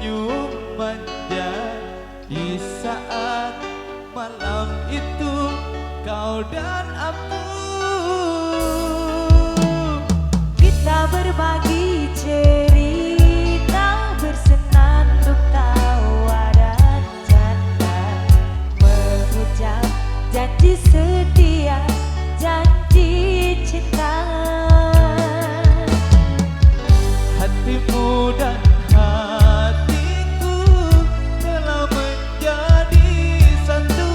senyum manja di saat malam itu kau dan aku. Kita berbagi cerita, bersenandung tawa dan canda, mengucap janji setia, janji cinta. Hatimu dan hatiku telah menjadi satu,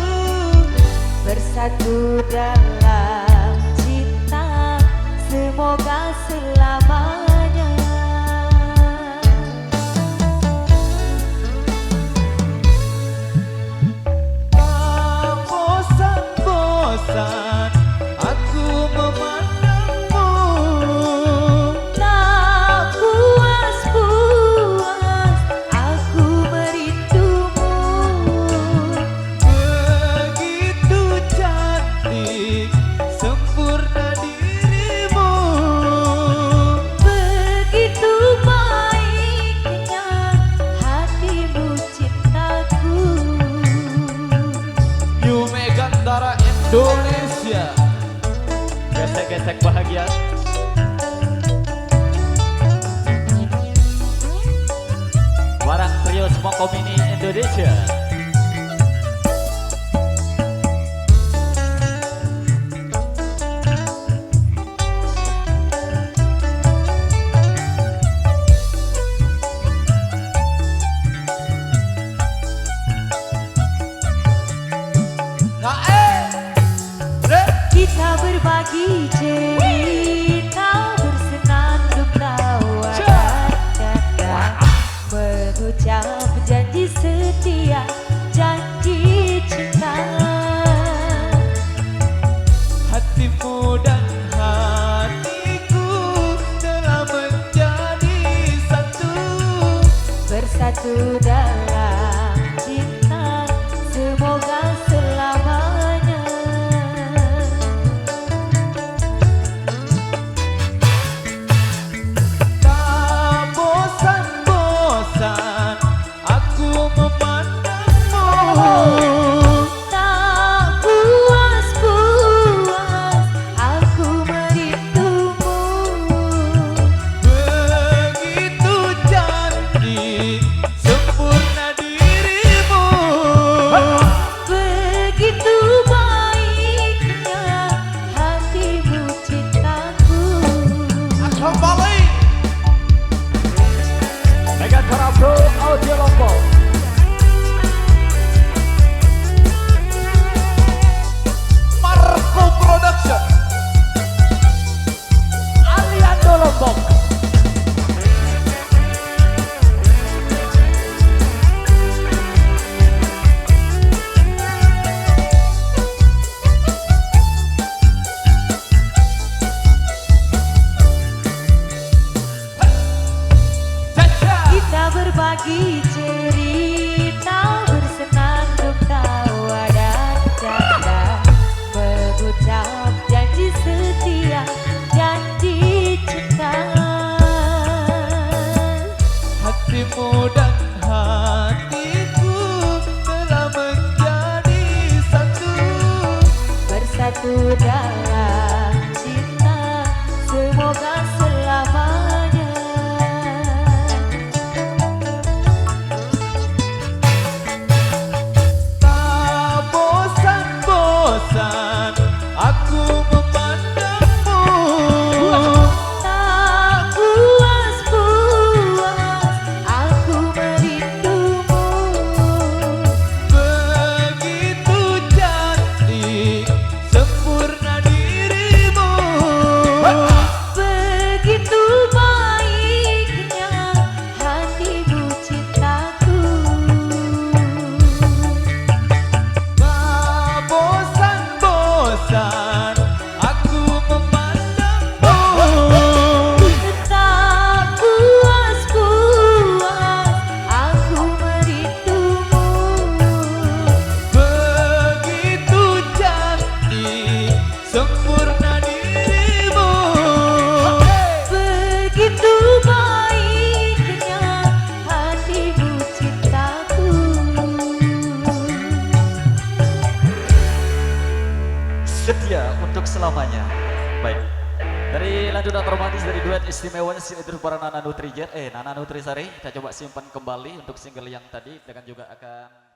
bersatu dalam cinta, semoga selamanya. Tak bosan-bosan aku memandangmu, Tak puas-puas aku merindumu, begitu cantik sempurna dirimu, begitu baiknya hatimu cintaku. New Megantara Indonesia. Gesek-gesek bahagia. Warang Trio Smoko Mini Indonesia. Nah, Kita berbagi cerita, bersenandung tawa dan canda, mengucap janji setia, janji cinta. hatimu dan hatiku telah menjadi satu, Bersatu dalam cinta, semoga selamanya. tak bosan-bosan aku memandangmu, Tak puas-puas aku merindumu, begitu cantik sempurna dirimu, begitu baiknya hatimu cintaku. kembali Megantara Pro Audio Lombok. Marco Production. Aliando Lombok. Caca. Kita berbagi cerita, bersenandung tawa dan canda, mengucap janji setia, janji cinta. Hatimu dan hatiku telah menjadi satu, Bersatu dalam cinta, semoga selamanya. untuk selamanya. Baik. Dari lanjutan romantis dari duet istimewanya sinetron para Nana Nutrijat, Nana Nutrisari, kita coba simpan kembali untuk single yang tadi dengan juga akan